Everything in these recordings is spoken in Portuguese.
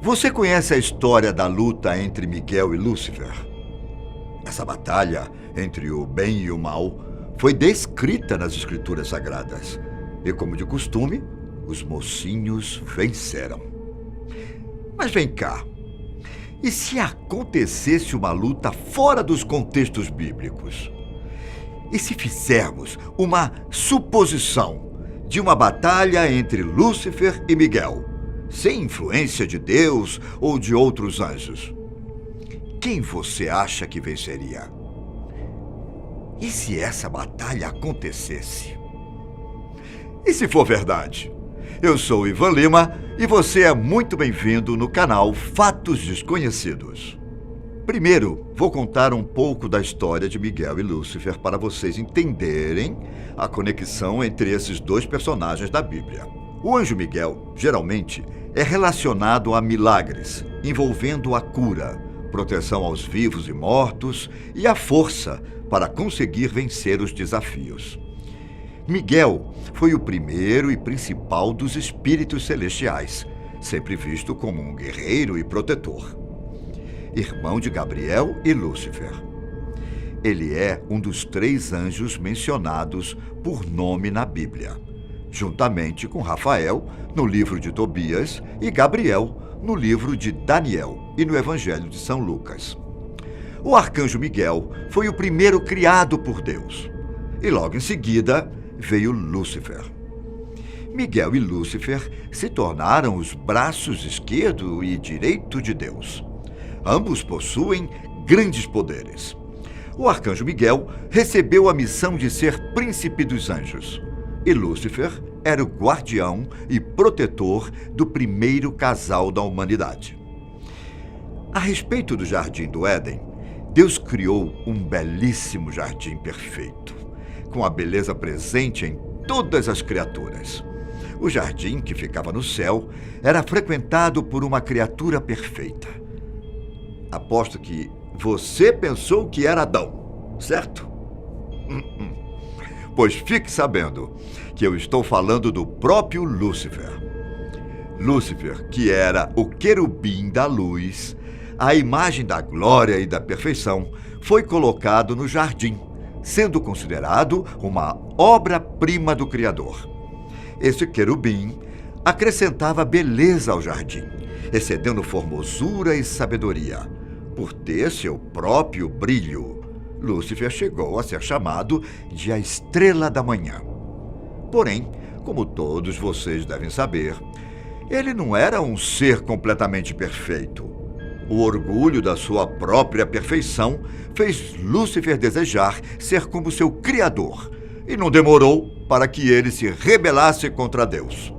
Você conhece a história da luta entre Miguel e Lúcifer? Essa batalha entre o bem e o mal foi descrita nas Escrituras Sagradas. E, como de costume, os mocinhos venceram. Mas vem cá. E se acontecesse uma luta fora dos contextos bíblicos? E se fizermos uma suposição de uma batalha entre Lúcifer e Miguel, sem influência de Deus ou de outros anjos? Quem você acha que venceria? E se essa batalha acontecesse? E se for verdade? Eu sou o Ivan Lima e você é muito bem-vindo no canal Fatos Desconhecidos. Primeiro, vou contar um pouco da história de Miguel e Lúcifer para vocês entenderem a conexão entre esses dois personagens da Bíblia. O anjo Miguel, geralmente, é relacionado a milagres, envolvendo a cura, proteção aos vivos e mortos e a força para conseguir vencer os desafios. Miguel foi o primeiro e principal dos espíritos celestiais, sempre visto como um guerreiro e protetor. Irmão de Gabriel e Lúcifer. Ele é um dos 3 anjos mencionados por nome na Bíblia, juntamente com Rafael, no livro de Tobias, e Gabriel, no livro de Daniel e no Evangelho de São Lucas. O arcanjo Miguel foi o primeiro criado por Deus, e logo em seguida veio Lúcifer. Miguel e Lúcifer se tornaram os braços esquerdo e direito de Deus. Ambos possuem grandes poderes. O arcanjo Miguel recebeu a missão de ser príncipe dos anjos, e Lúcifer era o guardião e protetor do primeiro casal da humanidade. A respeito do Jardim do Éden, Deus criou um belíssimo jardim perfeito, com a beleza presente em todas as criaturas. O jardim, que ficava no céu, era frequentado por uma criatura perfeita. Aposto que você pensou que era Adão, certo? Pois fique sabendo que eu estou falando do próprio Lúcifer. Lúcifer, que era o querubim da luz, a imagem da glória e da perfeição, foi colocado no jardim, sendo considerado uma obra-prima do Criador. Esse querubim acrescentava beleza ao jardim, excedendo formosura e sabedoria. Por ter seu próprio brilho, Lúcifer chegou a ser chamado de a estrela da manhã. Porém, como todos vocês devem saber, ele não era um ser completamente perfeito. O orgulho da sua própria perfeição fez Lúcifer desejar ser como seu Criador, e não demorou para que ele se rebelasse contra Deus.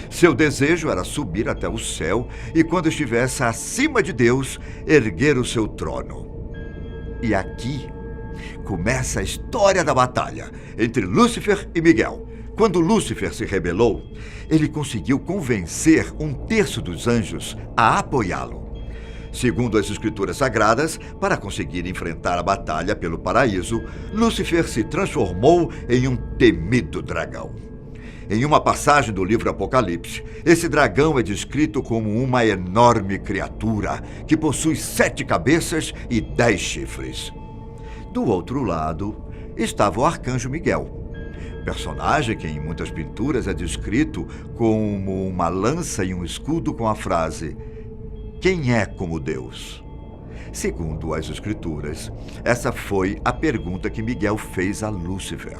Seu desejo era subir até o céu e, quando estivesse acima de Deus, erguer o seu trono. E aqui começa a história da batalha entre Lúcifer e Miguel. Quando Lúcifer se rebelou, ele conseguiu convencer 1/3 dos anjos a apoiá-lo. Segundo as Escrituras Sagradas, para conseguir enfrentar a batalha pelo paraíso, Lúcifer se transformou em um temido dragão. Em uma passagem do livro Apocalipse, esse dragão é descrito como uma enorme criatura que possui 7 cabeças e 10 chifres. Do outro lado estava o arcanjo Miguel, personagem que em muitas pinturas é descrito como uma lança e um escudo com a frase: "Quem é como Deus?" Segundo as Escrituras, essa foi a pergunta que Miguel fez a Lúcifer.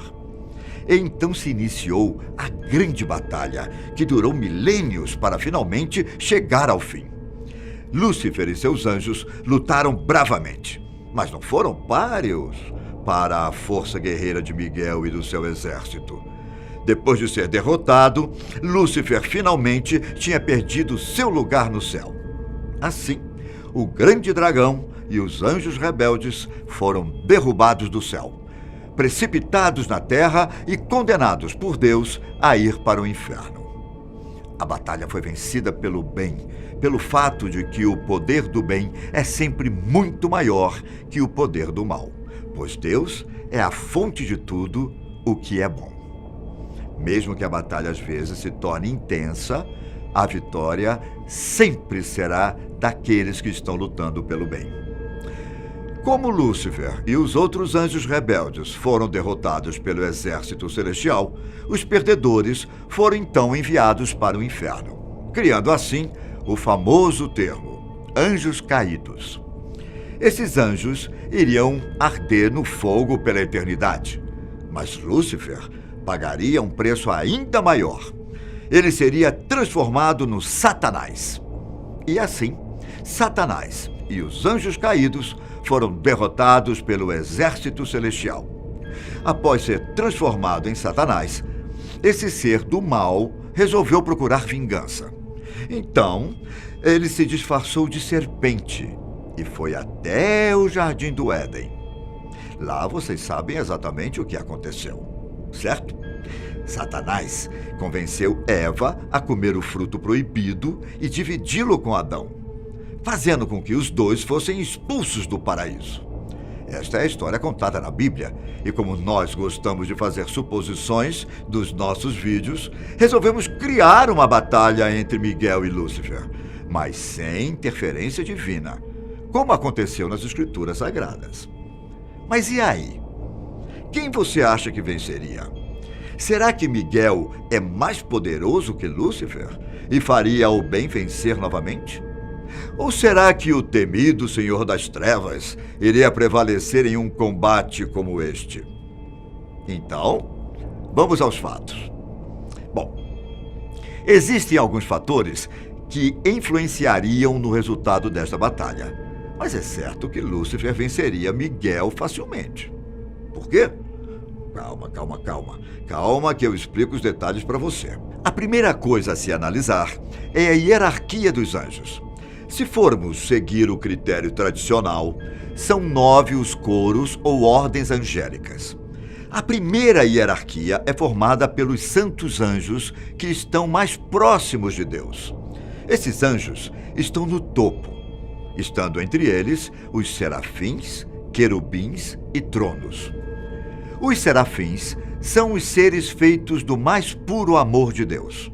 E então se iniciou a grande batalha, que durou milênios para finalmente chegar ao fim. Lúcifer e seus anjos lutaram bravamente, mas não foram páreos para a força guerreira de Miguel e do seu exército. Depois de ser derrotado, Lúcifer finalmente tinha perdido seu lugar no céu. Assim, o grande dragão e os anjos rebeldes foram derrubados do céu, precipitados na terra e condenados por Deus a ir para o inferno. A batalha foi vencida pelo bem, pelo fato de que o poder do bem é sempre muito maior que o poder do mal, pois Deus é a fonte de tudo o que é bom. Mesmo que a batalha às vezes se torne intensa, a vitória sempre será daqueles que estão lutando pelo bem. Como Lúcifer e os outros anjos rebeldes foram derrotados pelo exército celestial, os perdedores foram então enviados para o inferno, criando assim o famoso termo anjos caídos. Esses anjos iriam arder no fogo pela eternidade, mas Lúcifer pagaria um preço ainda maior. Ele seria transformado no Satanás. E assim, Satanás e os anjos caídos foram derrotados pelo exército celestial. Após ser transformado em Satanás, esse ser do mal resolveu procurar vingança. Então, ele se disfarçou de serpente e foi até o Jardim do Éden. Lá vocês sabem exatamente o que aconteceu, certo? Satanás convenceu Eva a comer o fruto proibido e dividi-lo com Adão, fazendo com que os dois fossem expulsos do paraíso. Esta é a história contada na Bíblia, e como nós gostamos de fazer suposições dos nossos vídeos, resolvemos criar uma batalha entre Miguel e Lúcifer, mas sem interferência divina, como aconteceu nas Escrituras Sagradas. Mas e aí? Quem você acha que venceria? Será que Miguel é mais poderoso que Lúcifer e faria o bem vencer novamente? Ou será que o temido Senhor das Trevas iria prevalecer em um combate como este? Então, vamos aos fatos. Bom, existem alguns fatores que influenciariam no resultado desta batalha, mas é certo que Lúcifer venceria Miguel facilmente. Por quê? Calma que eu explico os detalhes para você. A primeira coisa a se analisar é a hierarquia dos anjos. Se formos seguir o critério tradicional, são 9 os coros ou ordens angélicas. A primeira hierarquia é formada pelos santos anjos que estão mais próximos de Deus. Esses anjos estão no topo, estando entre eles os serafins, querubins e tronos. Os serafins são os seres feitos do mais puro amor de Deus.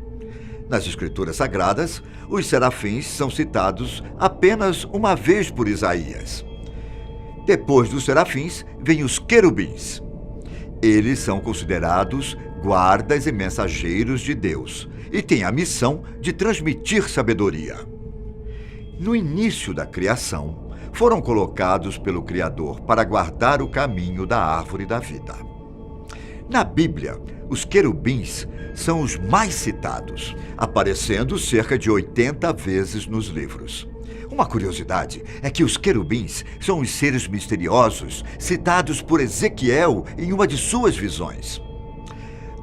Nas Escrituras Sagradas, os serafins são citados apenas uma vez por Isaías. Depois dos serafins, vêm os querubins. Eles são considerados guardas e mensageiros de Deus e têm a missão de transmitir sabedoria. No início da criação, foram colocados pelo Criador para guardar o caminho da árvore da vida. Na Bíblia, os querubins são os mais citados, aparecendo cerca de 80 vezes nos livros. Uma curiosidade é que os querubins são os seres misteriosos citados por Ezequiel em uma de suas visões.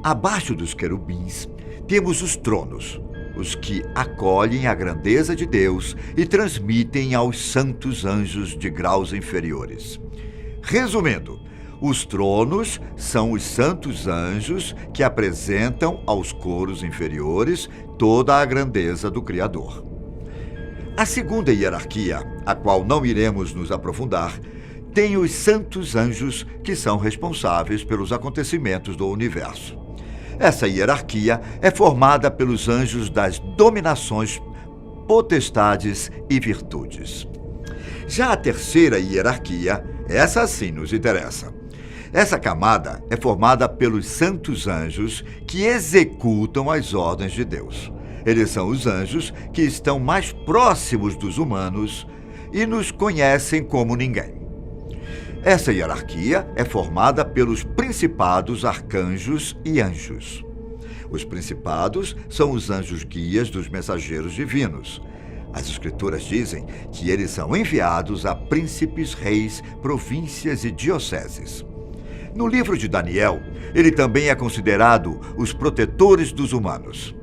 Abaixo dos querubins, temos os tronos, os que acolhem a grandeza de Deus e transmitem aos santos anjos de graus inferiores. Resumindo, os tronos são os santos anjos que apresentam aos coros inferiores toda a grandeza do Criador. A segunda hierarquia, a qual não iremos nos aprofundar, tem os santos anjos que são responsáveis pelos acontecimentos do universo. Essa hierarquia é formada pelos anjos das dominações, potestades e virtudes. Já a terceira hierarquia, essa sim nos interessa. Essa camada é formada pelos santos anjos que executam as ordens de Deus. Eles são os anjos que estão mais próximos dos humanos e nos conhecem como ninguém. Essa hierarquia é formada pelos principados, arcanjos e anjos. Os principados são os anjos guias dos mensageiros divinos. As Escrituras dizem que eles são enviados a príncipes, reis, províncias e dioceses. No livro de Daniel, ele também é considerado os protetores dos humanos.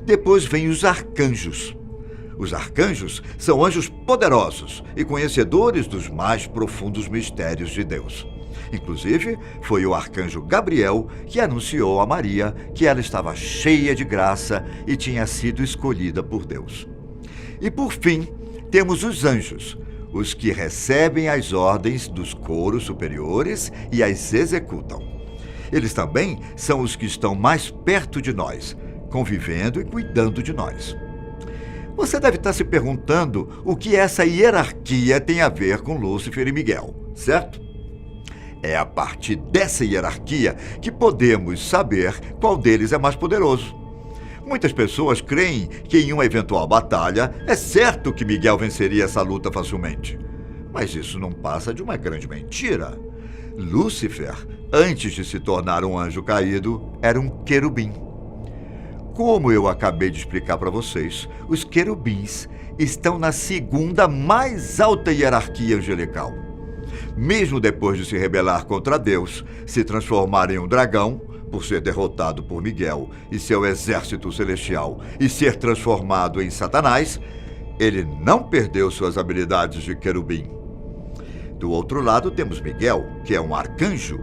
Depois vêm os arcanjos. Os arcanjos são anjos poderosos e conhecedores dos mais profundos mistérios de Deus. Inclusive, foi o arcanjo Gabriel que anunciou a Maria que ela estava cheia de graça e tinha sido escolhida por Deus. E por fim, temos os anjos, os que recebem as ordens dos coros superiores e as executam. Eles também são os que estão mais perto de nós, convivendo e cuidando de nós. Você deve estar se perguntando o que essa hierarquia tem a ver com Lúcifer e Miguel, certo? É a partir dessa hierarquia que podemos saber qual deles é mais poderoso. Muitas pessoas creem que em uma eventual batalha é certo que Miguel venceria essa luta facilmente. Mas isso não passa de uma grande mentira. Lúcifer, antes de se tornar um anjo caído, era um querubim. Como eu acabei de explicar para vocês, os querubins estão na segunda mais alta hierarquia angelical. Mesmo depois de se rebelar contra Deus, se transformar em um dragão, por ser derrotado por Miguel e seu exército celestial, e ser transformado em Satanás, ele não perdeu suas habilidades de querubim. Do outro lado temos Miguel, que é um arcanjo,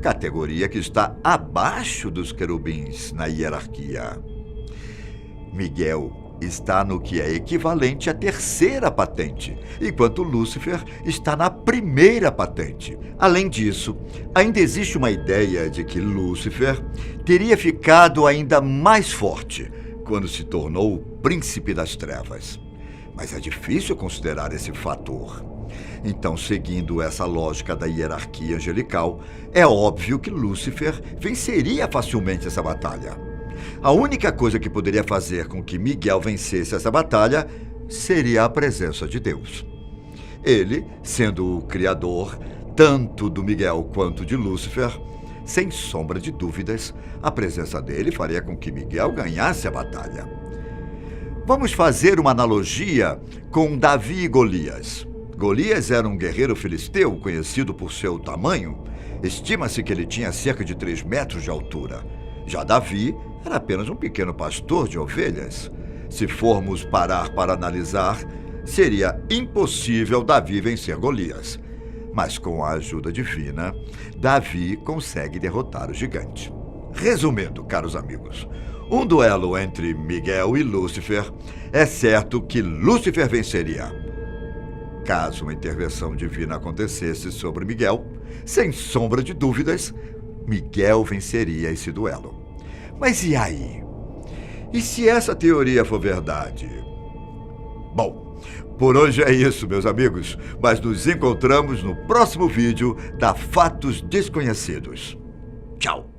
categoria que está abaixo dos querubins na hierarquia. Miguel está no que é equivalente à terceira patente, enquanto Lúcifer está na primeira patente. Além disso, ainda existe uma ideia de que Lúcifer teria ficado ainda mais forte quando se tornou o príncipe das trevas. Mas é difícil considerar esse fator. Então, seguindo essa lógica da hierarquia angelical, é óbvio que Lúcifer venceria facilmente essa batalha. A única coisa que poderia fazer com que Miguel vencesse essa batalha seria a presença de Deus. Ele, sendo o criador tanto do Miguel quanto de Lúcifer, sem sombra de dúvidas, a presença dele faria com que Miguel ganhasse a batalha. Vamos fazer uma analogia com Davi e Golias. Golias era um guerreiro filisteu conhecido por seu tamanho. Estima-se que ele tinha cerca de 3 metros de altura. Já Davi era apenas um pequeno pastor de ovelhas. Se formos parar para analisar, seria impossível Davi vencer Golias. Mas com a ajuda divina, Davi consegue derrotar o gigante. Resumindo, caros amigos, um duelo entre Miguel e Lúcifer, é certo que Lúcifer venceria. Caso uma intervenção divina acontecesse sobre Miguel, sem sombra de dúvidas, Miguel venceria esse duelo. Mas e aí? E se essa teoria for verdade? Bom, por hoje é isso, meus amigos, mas nos encontramos no próximo vídeo da Fatos Desconhecidos. Tchau!